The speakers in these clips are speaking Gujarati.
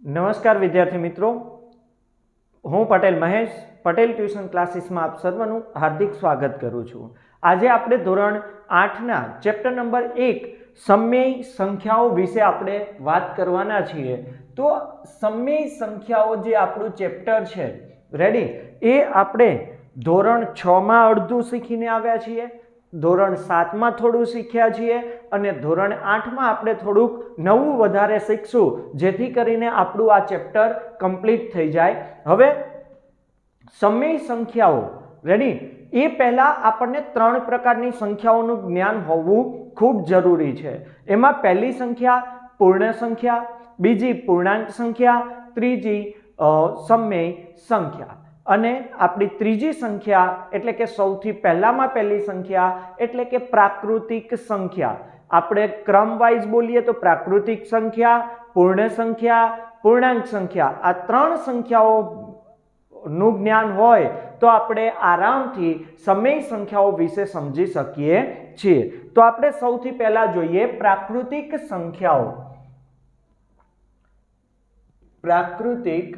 નમસ્કાર વિદ્યાર્થી મિત્રો, હું પટેલ મહેશ પટેલ ટ્યુશન ક્લાસીસમાં આપ સર્વનું હાર્દિક સ્વાગત કરું છું। આજે આપણે ધોરણ 8ના ચેપ્ટર નંબર 1 સમય સંખ્યાઓ વિશે આપણે વાત કરવાના છીએ। તો સમય સંખ્યાઓ જે આપણું ચેપ્ટર છે રેડી, એ આપણે ધોરણ 6માં અડધું શીખીને આવ્યા છીએ, ધોરણ 7માં થોડું શીખ્યા છીએ અને ધોરણ 8માં આપણે થોડુંક નવું વધારે શીખશું, જેથી કરીને આપણું આ ચેપ્ટર કમ્પ્લીટ થઈ જાય। હવે સમય સંખ્યાઓ રેડી, એ પહેલા આપણને 3 પ્રકારની સંખ્યાઓનું જ્ઞાન હોવું ખૂબ જરૂરી છે। એમાં પહેલી સંખ્યા પૂર્ણ સંખ્યા, બીજી પૂર્ણાંક સંખ્યા, ત્રીજી સમય સંખ્યા અને આપણી ત્રીજી સંખ્યા એટલે કે સૌથી પહેલામાં પહેલી સંખ્યા એટલે કે પ્રાકૃતિક સંખ્યા। આપણે ક્રમ વાઇઝ બોલીએ તો પ્રાકૃતિક સંખ્યા, પૂર્ણ સંખ્યા, પૂર્ણાંક સંખ્યા, આ 3 સંખ્યાઓ નું જ્ઞાન હોય તો આપણે આરામથી સમય સંખ્યાઓ વિશે સમજી શકીએ છીએ। તો આપણે સૌથી પહેલા જોઈએ પ્રાકૃતિક સંખ્યાઓ। પ્રાકૃતિક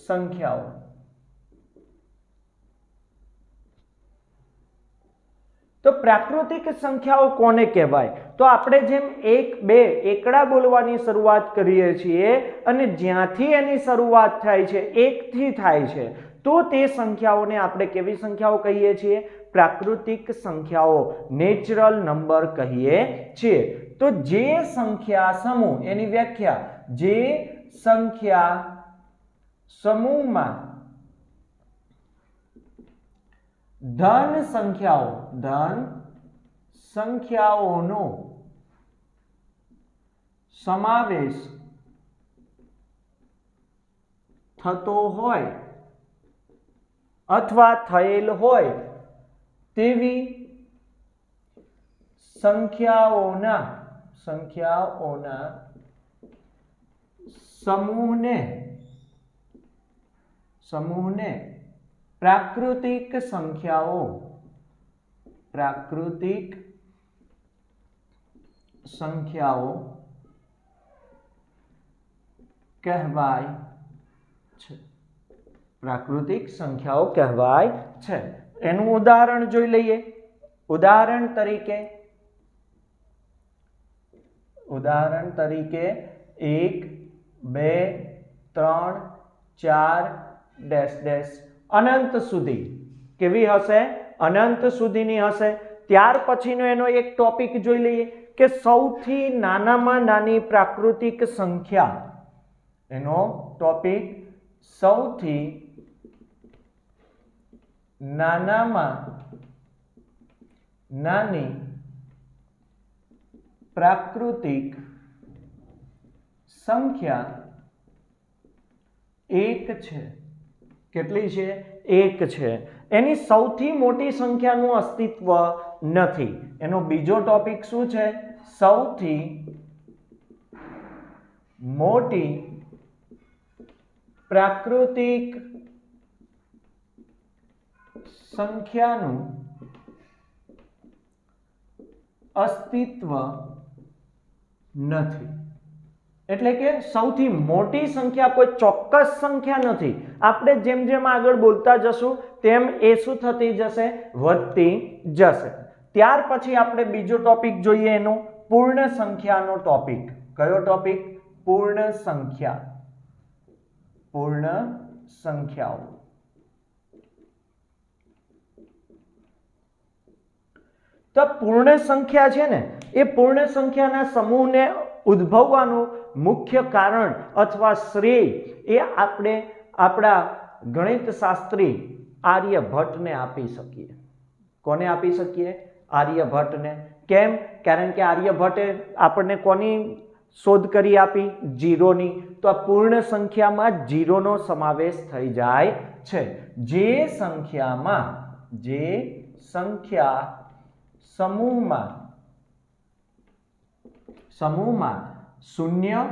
સંખ્યાઓ તો પ્રાકૃતિક સંખ્યાઓ કોને કહેવાય? તો આપણે જેમ 1 2 એકડા બોલવાની શરૂઆત કરીએ છીએ અને જ્યાંથી એની શરૂઆત થાય છે 1 થી થાય છે, તો તે સંખ્યાઓને આપણે કેવી સંખ્યાઓ કહીએ છીએ? પ્રાકૃતિક સંખ્યાઓ, નેચરલ નંબર કહીએ છીએ। તો જે સંખ્યા સમૂહ, એની વ્યાખ્યા, જે સંખ્યા સમૂહમાં ધન સંખ્યાઓનો સમાવેશ થતો હોય અથવા થયેલ હોય તેવી સંખ્યાઓના સમૂહને પ્રાકૃતિક સંખ્યાઓ કહેવાય છે। પ્રાકૃતિક સંખ્યાઓ કહેવાય છે। એનું ઉદાહરણ જોઈ લઈએ। ઉદાહરણ તરીકે 1 2 3 4 ડેશ ડેશ અનંત સુધી કેવી હશે? અનંત સુધીની હશે। ત્યાર પછીનો એનો એક ટોપિક જોઈ લઈએ કે સૌથી નાનામાં નાની પ્રાકૃતિક સંખ્યા। એનો ટોપિક સૌથી નાનામાં નાની પ્રાકૃતિક સંખ્યા 1 છે। કેટલી છે? 1 છે। એની સૌથી મોટી સંખ્યાનું અસ્તિત્વ નથી। એનો બીજો ટોપિક શું છે? સૌથી મોટી પ્રાકૃતિક સંખ્યાનું અસ્તિત્વ નથી। એટલે કે સૌથી મોટી સંખ્યા કોઈ ચોક્કસ સંખ્યા નથી। આપણે જેમ જેમ આગળ બોલતા જશું તેમ એ શું થતી જશે? વધતી જશે। ત્યાર પછી આપણે બીજો ટોપિક જોઈએ, એનો પૂર્ણ સંખ્યાનો ટોપિક। કયો ટોપિક? પૂર્ણ સંખ્યાઓ। તો પૂર્ણ સંખ્યા છે ને, એ પૂર્ણ સંખ્યાના સમૂહને ઉદ્ભવવાનું મુખ્ય કારણ અથવા શ્રેય એ આપણે આપણા ગણિત શાસ્ત્રી આર્યભટ્ટને આપી શકીએ। કોને આપી શકીએ? આર્યભટ્ટને। કેમ? કારણ કે આર્યભટ્ટે આપણને કોની શોધ કરી આપી? ઝીરોની। તો આ પૂર્ણ સંખ્યામાં ઝીરોનો સમાવેશ થઈ જાય છે। જે સંખ્યા સમૂહમાં 0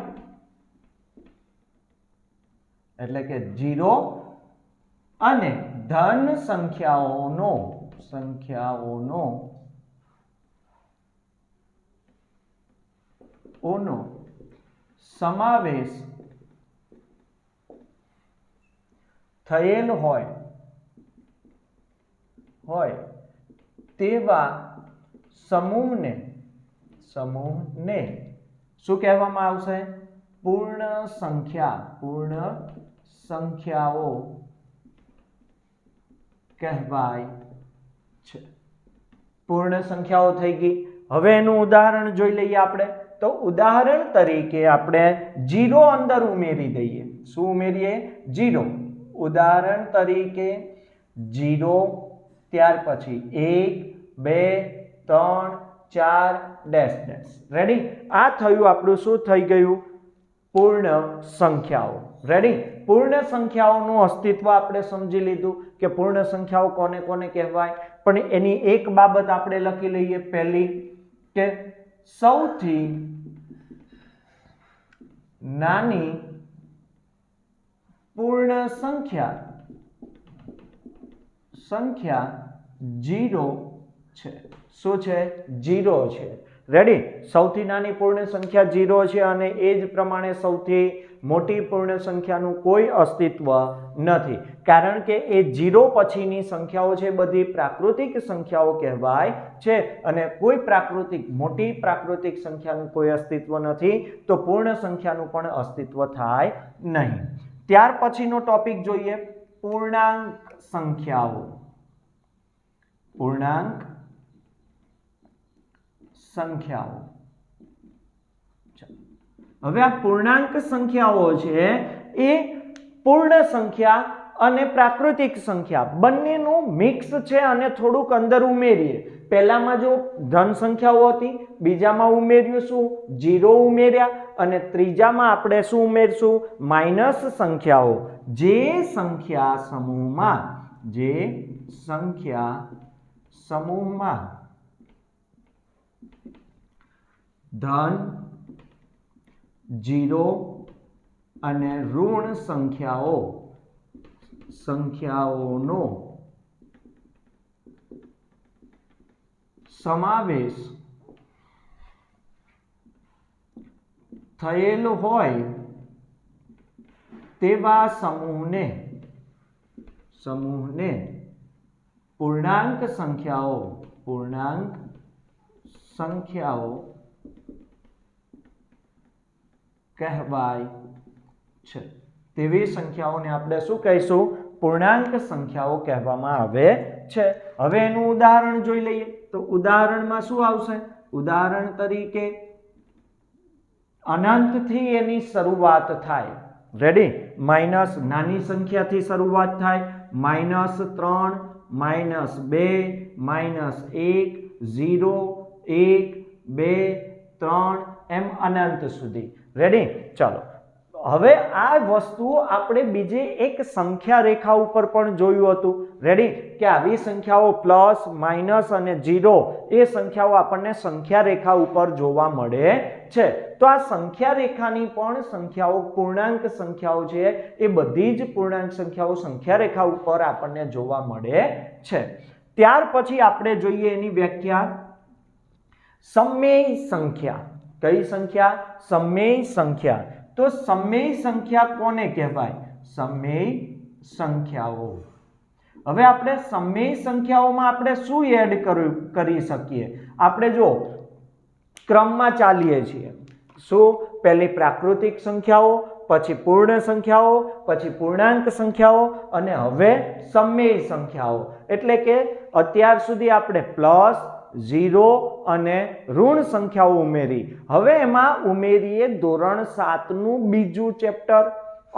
એટલે કે 0 અને ધન સંખ્યાઓનો સમાવેશ થયેલ હોય તેવા સમૂહને શું કહેવામાં આવશે? પૂર્ણ સંખ્યાઓ કહેવાય છે. પૂર્ણ સંખ્યાઓ થઈ ગઈ. હવે એનું ઉદાહરણ જોઈ લઈએ આપણે. તો ઉદાહરણ તરીકે આપણે 0 અંદર ઉમેરી દઈએ. શું ઉમેરીએ? 0. ઉદાહરણ તરીકે 0, ત્યાર પછી 1, 2, 3, 4 ડેશ ડેશ. રેડી? આ થયું આપણું શું થઈ ગયું? પૂર્ણ સંખ્યાઓ. રેડી? પૂર્ણ સંખ્યાઓનું અસ્તિત્વ આપણે સમજી લીધું કે પૂર્ણ સંખ્યાઓ કોને કોને કહેવાય. પણ એની એક બાબત આપણે લખી લઈએ. પહેલી કે સૌથી નાની પૂર્ણ સંખ્યા 0 છે. શું છે? 0 છે. રેડી? સૌથી નાની પૂર્ણ સંખ્યા 0 છે અને એ જ પ્રમાણે સૌથી મોટી પૂર્ણ સંખ્યાનું કોઈ અસ્તિત્વ નથી. કારણ કે એ 0 પછીની સંખ્યાઓ છે બધી પ્રાકૃતિક સંખ્યાઓ કહેવાય છે અને કોઈ મોટી પ્રાકૃતિક સંખ્યાનું કોઈ અસ્તિત્વ નથી, તો પૂર્ણ સંખ્યાનું પણ અસ્તિત્વ થાય નહીં. ત્યાર પછીનો ટોપિક જોઈએ, પૂર્ણાંક સંખ્યાઓ. હવે આ પૂર્ણાંક સંખ્યાઓ છે એ પૂર્ણ સંખ્યા અને પ્રાકૃતિક સંખ્યા બંનેનું મિક્સ છે અને થોડુંક અંદર ઉમેરીએ. પહેલામાં જો ધન સંખ્યાઓ હતી, બીજામાં ઉમેર્યું શું? 0 ઉમેર્યા અને ત્રીજામાં આપણે શું ઉમેરશું? માઇનસ સંખ્યાઓ. જે સંખ્યા સમૂહમાં ધન, 0 અને ઋણ સંખ્યાઓનો સમાવેશ થયેલ હોય તેવા સમૂહને પૂર્ણાંક સંખ્યાઓ કહેવાય છે. તેવી સંખ્યાઓને આપણે શું કહીશું? પૂર્ણાંક સંખ્યાઓ કહેવામાં આવે છે. હવે એનું ઉદાહરણ જોઈ લઈએ. તો ઉદાહરણમાં શું આવશે? ઉદાહરણ તરીકે અનંતથી એની શરૂઆત થાય. રેડી? માઇનસ નાની સંખ્યાથી શરૂઆત થાય. -3, -2, -1, 0, 1, 2, 3 એમ અનંત સુધી. રેડી? ચાલો, હવે આ વસ્તુ આપણે બીજી એક સંખ્યા રેખા ઉપર પણ જોયું હતું. રેડી? કે આવી સંખ્યાઓ પ્લસ, માઇનસ અને 0 એ સંખ્યાઓ આપણને સંખ્યા રેખા ઉપર જોવા મળે છે. તો આ સંખ્યા રેખાની પણ સંખ્યાઓ પૂર્ણાંક સંખ્યાઓ છે એ બધી જ પૂર્ણાંક સંખ્યાઓ સંખ્યા રેખા ઉપર આપણને જોવા મળે છે. ત્યાર પછી આપણે જોઈએ એની વ્યાખ્યા, સમમેય સંખ્યા. કઈ સંખ્યા? સમમેય સંખ્યા. તો સમમેય સંખ્યા કોને કહેવાય? સમમેય સંખ્યાઓ. હવે આપણે સમમેય સંખ્યાઓમાં આપણે શું એડ કરી શકીએ? આપણે જો ક્રમમાં ચાલીએ છીએ, શું? પહેલી પ્રાકૃતિક સંખ્યાઓ, પછી પૂર્ણ સંખ્યાઓ, પછી પૂર્ણાંક સંખ્યાઓ અને હવે સમમેય સંખ્યાઓ. એટલે કે અત્યાર સુધી આપણે પ્લસ, 0 અને ઋણ સંખ્યાઓ ઉમેરી. હવે એમાં ઉમેરીએ ધોરણ 7 નું બીજું ચેપ્ટર,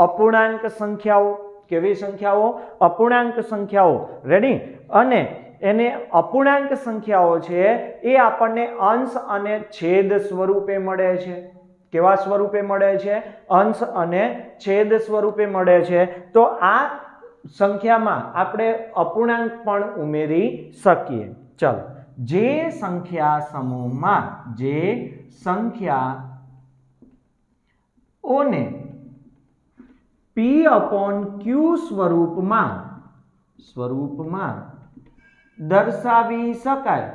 અપૂર્ણાંક સંખ્યાઓ. કેવી સંખ્યાઓ? અપૂર્ણાંક સંખ્યાઓ. રેડી? અને એને અપૂર્ણાંક સંખ્યાઓ છે એ આપણને અંશ અને છેદ સ્વરૂપે મળે છે. કેવા સ્વરૂપે મળે છે? અંશ અને છેદ સ્વરૂપે મળે છે. તો આ સંખ્યામાં આપણે અપૂર્ણાંક પણ ઉમેરી શકીએ. ચાલો, જે સંખ્યા સમૂહમાં સંખ્યાઓને P/Q સ્વરૂપમાં દર્શાવી શકાય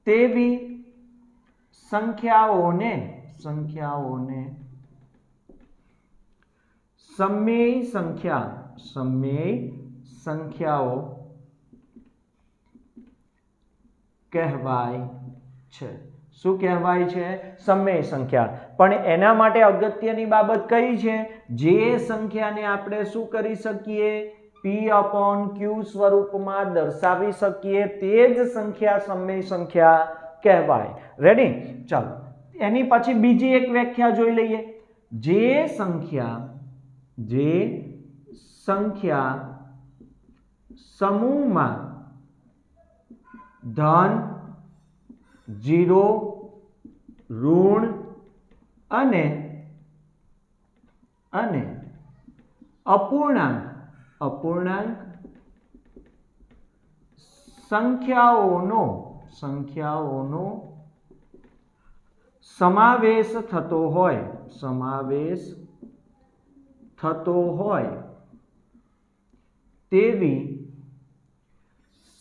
તેવી સંખ્યાઓને સમમેય સંખ્યાઓ કહેવાય છે. શું કહેવાય છે? સમમેય સંખ્યા. પણ એના માટે અગત્યની બાબત કઈ છે? જે સંખ્યાને આપણે શું કરી શકીએ? P/Q સ્વરૂપમાં દર્શાવી શકીએ તે જ સંખ્યા સમમેય સંખ્યા કહેવાય. રેડી? ચાલો એની પછી બીજી એક વ્યાખ્યા જોઈ લઈએ. જે સંખ્યા સમૂહમાં ધન, 0, ઋણ અને અપૂર્ણાંક સંખ્યાઓનો સમાવેશ થતો હોય તેવી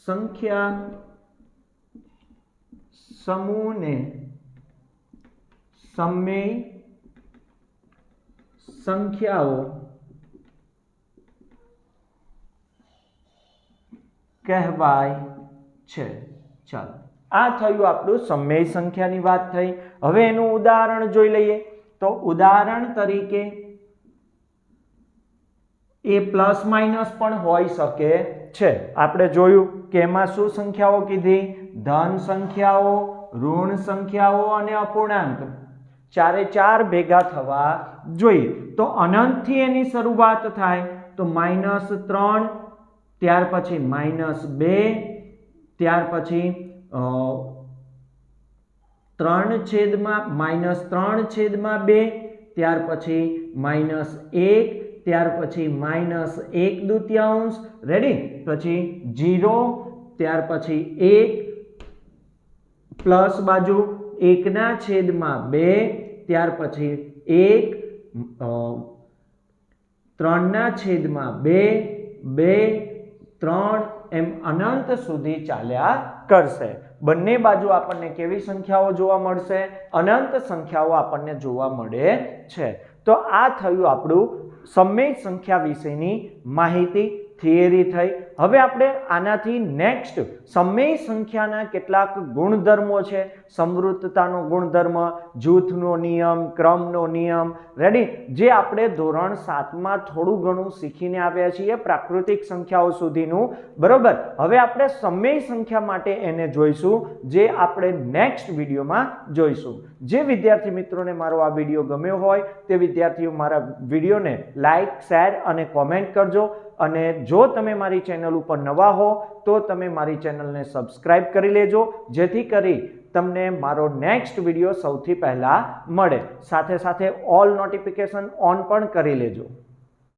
સંખ્યા સમૂહને સમમેય સંખ્યાઓ કહેવાય છે. ચાલો આ થયું આપણું સમમેય સંખ્યાની વાત થઈ. હવે એનું ઉદાહરણ જોઈ લઈએ. તો ઉદાહરણ તરીકે એ પ્લસ માઇનસ પણ હોઈ શકે છે. આપણે જોયું કે એમાં શું સંખ્યાઓ કીધી? ધન સંખ્યાઓ, ઋણ સંખ્યાઓ અને અપૂર્ણાંક. ચારે ચાર ભેગા થવા જોઈએ. તો અનંતથી એની શરૂઆત થાય તો -3, ત્યાર પછી -2, ત્યાર પછી -3/2, ત્યાર પછી -1, ત્યાર પછી -1/2. રેડી? પછી 0, ત્યાર પછી 1 પ્લસ બાજુ 1/2, ત્યાર પછી 1, 3/2, 2, 3 એમ અનંત સુધી ચાલ્યા કરશે. બંને બાજુ આપણને કેવી સંખ્યાઓ જોવા મળશે? અનંત સંખ્યાઓ આપણને જોવા મળે છે. તો આ થયું આપણું સમમેય સંખ્યા વિશેની માહિતી, થિયરી થઈ. હવે આપણે આનાથી નેક્સ્ટ સમમેય સંખ્યાના કેટલાક ગુણધર્મો છે. સમૃદ્ધતાનો ગુણધર્મ, જૂથનો નિયમ, ક્રમનો નિયમ. રેડી? જે આપણે ધોરણ 7માં થોડું ઘણું શીખીને આવ્યા છીએ પ્રાકૃતિક સંખ્યાઓ સુધીનું. બરોબર? હવે આપણે સમમેય સંખ્યા માટે એને જોઈશું, જે આપણે નેક્સ્ટ વિડીયોમાં જોઈશું. જે વિદ્યાર્થી મિત્રોને મારો આ વિડીયો ગમ્યો હોય તે વિદ્યાર્થીઓ મારા વિડીયોને લાઈક, શેર અને કોમેન્ટ કરજો. અને જો તમે મારી ચેનલ ઉપર નવા હો તો તમે મારી ચેનલને સબસ્ક્રાઇબ કરી લેજો, જેથી કરી તમને મારો નેક્સ્ટ વિડીયો સૌથી પહેલા મળે. સાથે સાથે ઓલ નોટિફિકેશન ઓન પણ કરી લેજો.